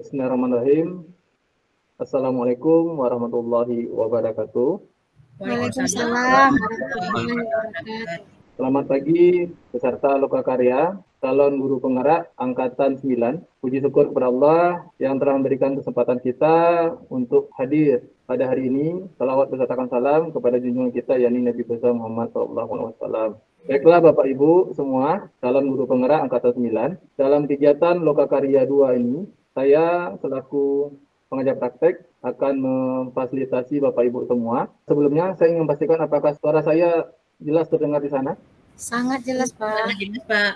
Bismillahirrahmanirrahim. Assalamualaikum warahmatullahi wabarakatuh. Waalaikumsalam warahmatullahi wabarakatuh. Selamat pagi peserta Lokakarya, calon guru penggerak Angkatan 9. Puji syukur kepada Allah yang telah memberikan kesempatan kita untuk hadir pada hari ini. Salawat besertakan salam kepada junjungan kita yakni Nabi besar Muhammad SAW. Baiklah Bapak Ibu semua, calon guru penggerak Angkatan 9. Dalam kegiatan Lokakarya 2 ini, saya selaku pengajar praktek akan memfasilitasi Bapak Ibu semua. Sebelumnya saya ingin memastikan apakah suara saya jelas terdengar di sana? Sangat jelas, Pak. Sangat jelas, Pak.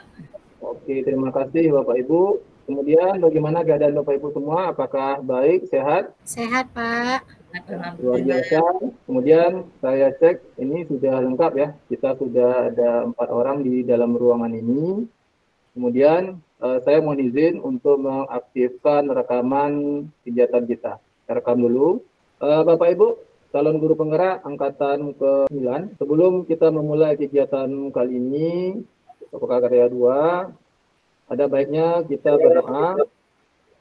Oke, terima kasih Bapak Ibu. Kemudian bagaimana keadaan Bapak Ibu semua? Apakah baik, sehat? Sehat, Pak. Luar biasa. Kemudian saya cek ini sudah lengkap ya. Kita sudah ada 4 orang di dalam ruangan ini. Kemudian saya mohon izin untuk mengaktifkan rekaman kegiatan kita. Kita rekam dulu. Bapak Ibu, calon guru penggerak Angkatan ke-9. Sebelum kita memulai kegiatan kali ini, Lokakarya 2, ada baiknya kita berdoa.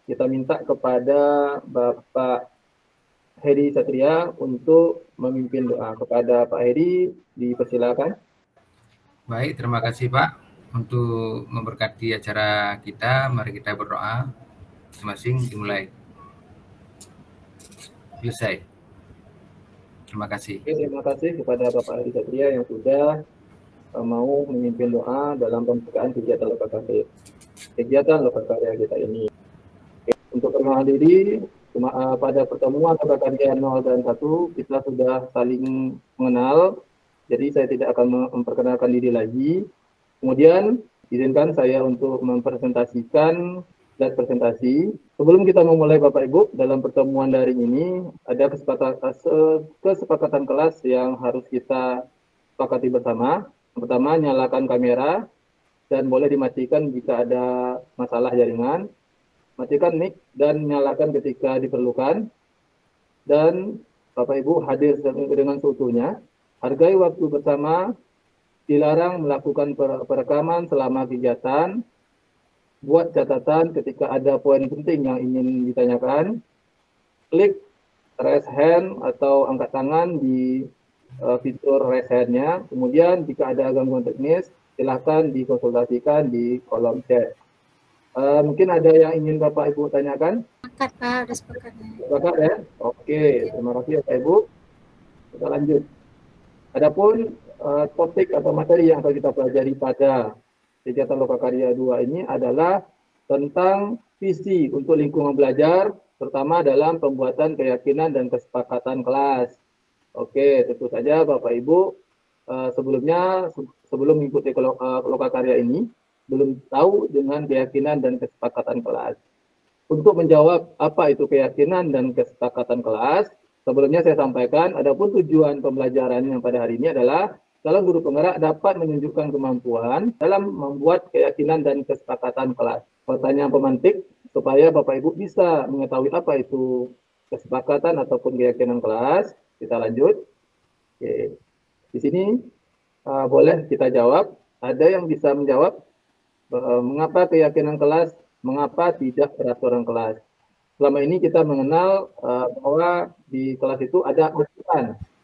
Kita minta kepada Bapak Heri Satria untuk memimpin doa. Kepada Pak Heri, dipersilakan. Baik, terima kasih Pak. Untuk memberkati acara kita, mari kita berdoa. Masing-masing dimulai. Selesai. Terima kasih. Oke, terima kasih kepada Bapak Heri Satria yang sudah mau memimpin doa dalam pembukaan kegiatan Lokakarya kita ini. Untuk perkenalkan diri, pada pertemuan Lokakarya 0 dan 1 kita sudah saling mengenal, jadi saya tidak akan memperkenalkan diri lagi. Kemudian izinkan saya untuk mempresentasikan slide presentasi. Sebelum kita memulai Bapak Ibu, dalam pertemuan daring ini ada kesepakatan kelas yang harus kita sepakati bersama. Pertama, nyalakan kamera dan boleh dimatikan jika ada masalah jaringan. Matikan mic dan nyalakan ketika diperlukan. Dan Bapak Ibu hadir dengan seutuhnya. Hargai waktu bersama. Dilarang melakukan perekaman selama kegiatan. Buat catatan ketika ada poin penting yang ingin ditanyakan. Klik raise hand atau angkat tangan di fitur raise hand-nya. Kemudian jika ada gangguan teknis, silahkan dikonsultasikan di kolom chat. Mungkin ada yang ingin Bapak Ibu tanyakan? Sepakat, Pak. Udah sepakat. Sepakat ya? Oke, terima kasih Bapak Ibu. Kita lanjut. Adapun topik atau materi yang akan kita pelajari pada kegiatan Lokakarya 2 ini adalah tentang visi untuk lingkungan belajar, terutama dalam pembuatan keyakinan dan kesepakatan kelas. Oke, tentu saja Bapak Ibu sebelumnya sebelum mengikuti Lokakarya ini belum tahu dengan keyakinan dan kesepakatan kelas. Untuk menjawab apa itu keyakinan dan kesepakatan kelas, sebelumnya saya sampaikan adapun tujuan pembelajaran yang pada hari ini adalah calon guru penggerak dapat menunjukkan kemampuan dalam membuat keyakinan dan kesepakatan kelas. Pertanyaan pemantik supaya Bapak Ibu bisa mengetahui apa itu kesepakatan ataupun keyakinan kelas. Kita lanjut. Oke. Di sini boleh kita jawab. Ada yang bisa menjawab mengapa keyakinan kelas, mengapa tidak peraturan kelas. Selama ini kita mengenal bahwa di kelas itu ada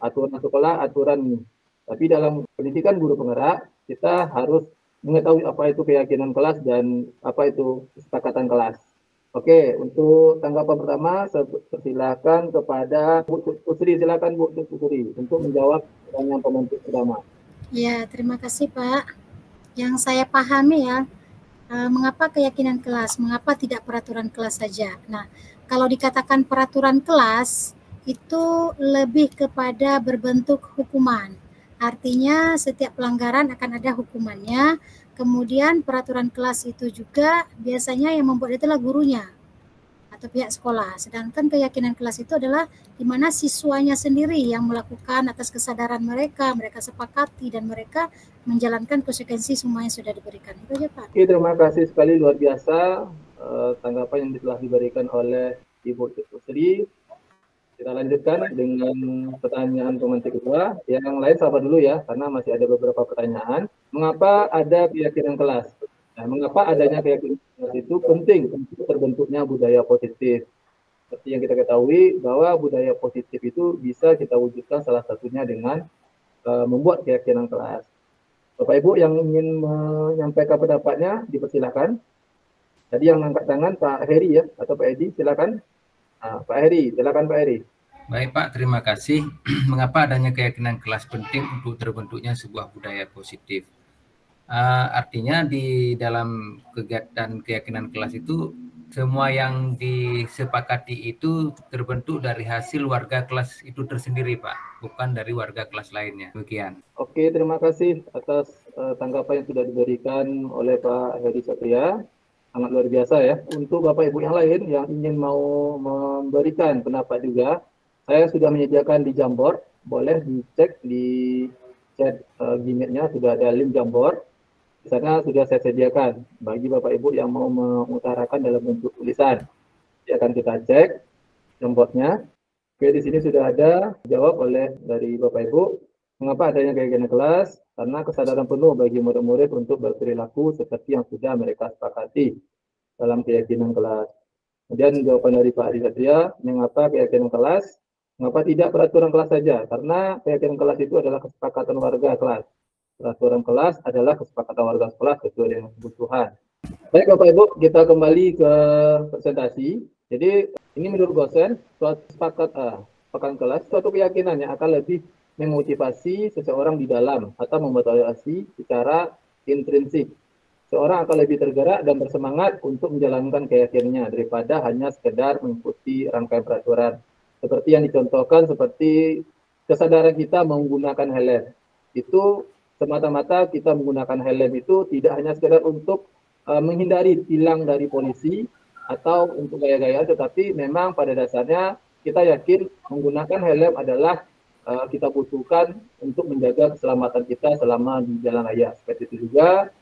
aturan sekolah, aturan ini. Tapi dalam pendidikan guru penggerak, kita harus mengetahui apa itu keyakinan kelas dan apa itu kesepakatan kelas. Oke, untuk tanggapan pertama, saya persilakan kepada Bu Putri. Silakan Bu Putri untuk menjawab pertanyaan pemantik pertama. Ya, terima kasih Pak. Yang saya pahami ya, mengapa keyakinan kelas, mengapa tidak peraturan kelas saja. Nah, kalau dikatakan peraturan kelas, itu lebih kepada berbentuk hukuman. Artinya setiap pelanggaran akan ada hukumannya. Kemudian peraturan kelas itu juga biasanya yang membuat itulah gurunya atau pihak sekolah. Sedangkan keyakinan kelas itu adalah di mana siswanya sendiri yang melakukan atas kesadaran mereka, mereka sepakati dan mereka menjalankan konsekuensi semua yang sudah diberikan. Itu aja Pak. Oke, terima kasih sekali, luar biasa tanggapan yang telah diberikan oleh Ibu Putri. Kita lanjutkan dengan pertanyaan pemantik kedua. Yang lain sabar dulu ya, karena masih ada beberapa pertanyaan. Mengapa ada keyakinan kelas? Nah, mengapa adanya keyakinan kelas itu penting untuk terbentuknya budaya positif? Seperti yang kita ketahui bahwa budaya positif itu bisa kita wujudkan salah satunya dengan membuat keyakinan kelas. Bapak Ibu yang ingin menyampaikan pendapatnya dipersilakan. Tadi yang angkat tangan Pak Heri ya atau Pak Edi, silakan. Nah, Pak Heri, silakan Pak Heri. Baik Pak, terima kasih. Mengapa adanya keyakinan kelas penting untuk terbentuknya sebuah budaya positif? Artinya di dalam kegiatan keyakinan kelas itu semua yang disepakati itu terbentuk dari hasil warga kelas itu tersendiri Pak, bukan dari warga kelas lainnya. Demikian. Oke, terima kasih atas tanggapan yang sudah diberikan oleh Pak Heri Satria. Sangat luar biasa ya. Untuk Bapak Ibu yang lain yang ingin mau memberikan pendapat juga, saya sudah menyediakan di Jamboard. Boleh dicek di chat Gmail-nya, sudah ada link Jamboard. Di sana sudah saya sediakan bagi Bapak Ibu yang mau mengutarakan dalam bentuk tulisan. Jadi akan kita cek Jamboard-nya. Oke, di sini sudah ada jawab oleh dari Bapak Ibu. Mengapa adanya keyakinan kelas? Karena kesadaran penuh bagi murid-murid untuk berperilaku seperti yang sudah mereka sepakati dalam keyakinan kelas. Kemudian jawaban dari Pak Adi Satria, mengapa keyakinan kelas? Mengapa tidak peraturan kelas saja? Karena keyakinan kelas itu adalah kesepakatan warga kelas. Peraturan kelas adalah kesepakatan warga kelas sesuai dengan kebutuhan. Baik Bapak Ibu, kita kembali ke presentasi. Jadi ini menurut dosen, suatu kesepakatan kelas, suatu keyakinan yang akan lebih memotivasi seseorang di dalam atau memotivasi secara intrinsik. Seorang akan lebih tergerak dan bersemangat untuk menjalankan keyakinannya daripada hanya sekedar mengikuti rangkaian peraturan. Seperti yang dicontohkan, seperti kesadaran kita menggunakan helm. Itu semata-mata kita menggunakan helm itu tidak hanya sekedar untuk menghindari tilang dari polisi atau untuk gaya-gayaan, tetapi memang pada dasarnya kita yakin menggunakan helm adalah kita butuhkan untuk menjaga keselamatan kita selama di jalan raya. Seperti itu juga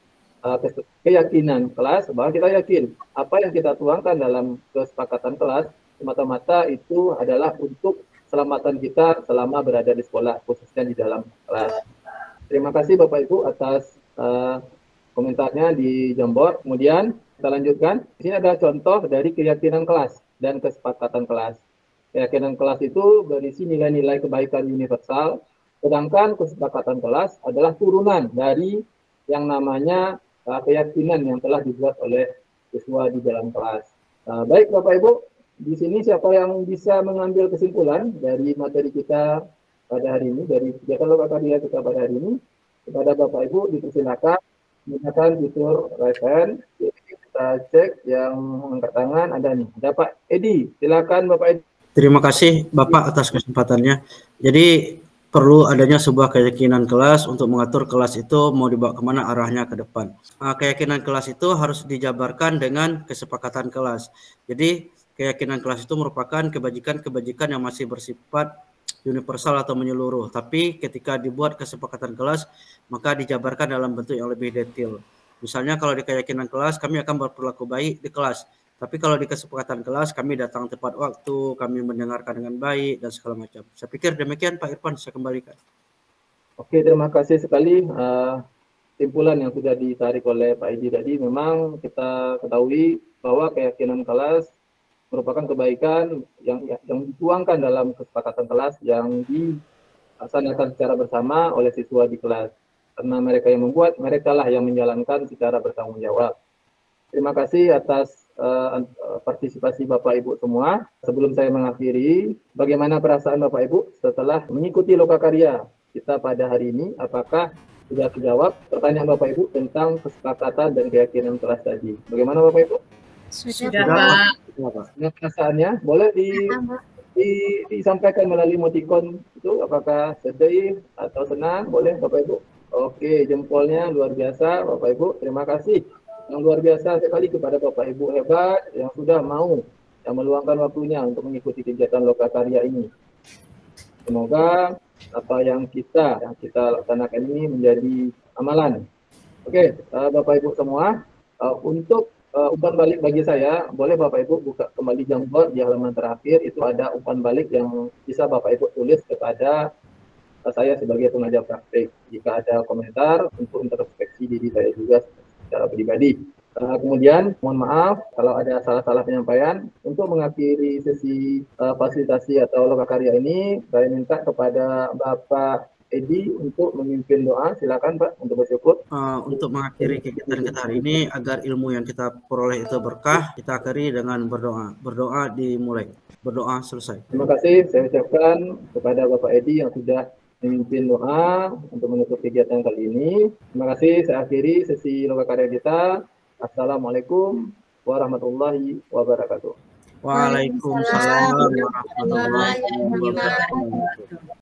keyakinan kelas bahwa kita yakin apa yang kita tuangkan dalam kesepakatan kelas semata-mata itu adalah untuk keselamatan kita selama berada di sekolah, khususnya di dalam kelas. Terima kasih Bapak Ibu atas komentarnya di Jamboard. Kemudian kita lanjutkan. Di sini ada contoh dari keyakinan kelas dan kesepakatan kelas. Keyakinan kelas itu berisi nilai-nilai kebaikan universal, sedangkan kesepakatan kelas adalah turunan dari yang namanya keyakinan yang telah dibuat oleh siswa di dalam kelas. Baik Bapak Ibu, di sini siapa yang bisa mengambil kesimpulan dari materi kita pada hari ini, dari kegiatan lokakarya kita pada hari ini? Kepada Bapak Ibu dipersilakan menggunakan fitur raise hand. Kita cek yang angkat tangan ada nih. Ada Pak Edi, silakan Bapak Edi. Terima kasih Bapak atas kesempatannya. Jadi perlu adanya sebuah keyakinan kelas untuk mengatur kelas itu mau dibawa kemana arahnya ke depan. Keyakinan kelas itu harus dijabarkan dengan kesepakatan kelas. Jadi keyakinan kelas itu merupakan kebajikan-kebajikan yang masih bersifat universal atau menyeluruh. Tapi ketika dibuat kesepakatan kelas, maka dijabarkan dalam bentuk yang lebih detail. Misalnya kalau di keyakinan kelas, kami akan berperilaku baik di kelas. Tapi kalau di kesepakatan kelas, kami datang tepat waktu, kami mendengarkan dengan baik, dan segala macam. Saya pikir demikian Pak Irfan, saya kembalikan. Oke, terima kasih sekali. Simpulan yang sudah ditarik oleh Pak Edi tadi, memang kita ketahui bahwa keyakinan kelas merupakan kebaikan yang dituangkan dalam kesepakatan kelas yang dilaksanakan secara bersama oleh siswa di kelas. Karena mereka yang membuat, mereka lah yang menjalankan secara bertanggung jawab. Terima kasih atas partisipasi Bapak Ibu semua. Sebelum saya mengakhiri, bagaimana perasaan Bapak Ibu setelah mengikuti lokakarya kita pada hari ini? Apakah sudah terjawab pertanyaan Bapak Ibu tentang kesepakatan dan keyakinan kelas tadi? Bagaimana Bapak Ibu? Sudah Pak. Nah, perasaannya boleh disampaikan melalui emoticon itu, apakah sedih atau senang? Boleh Bapak Ibu? Oke, jempolnya luar biasa Bapak Ibu. Terima kasih yang luar biasa sekali kepada Bapak Ibu hebat yang sudah mau yang meluangkan waktunya untuk mengikuti kegiatan lokakarya ini. Semoga apa yang kita laksanakan ini menjadi amalan. Oke, Bapak Ibu semua, untuk umpan balik bagi saya, boleh Bapak Ibu buka kembali Jamboard di halaman terakhir, itu ada umpan balik yang bisa Bapak Ibu tulis kepada saya sebagai pengajar praktik. Jika ada komentar untuk introspeksi diri saya juga secara pribadi. Kemudian mohon maaf kalau ada salah-salah penyampaian. Untuk mengakhiri sesi fasilitasi atau lokakarya ini, saya minta kepada Bapak Edi untuk memimpin doa. Silakan Pak untuk bersyukur. Untuk mengakhiri kegiatan kita hari ini, agar ilmu yang kita peroleh itu berkah, kita akhiri dengan berdoa. Berdoa dimulai, berdoa selesai. Terima kasih saya ucapkan kepada Bapak Edi yang sudah memimpin doa untuk menutup kegiatan kali ini. Terima kasih, saya akhiri sesi lokakarya kita. Assalamualaikum warahmatullahi wabarakatuh. Waalaikumsalam warahmatullahi wabarakatuh.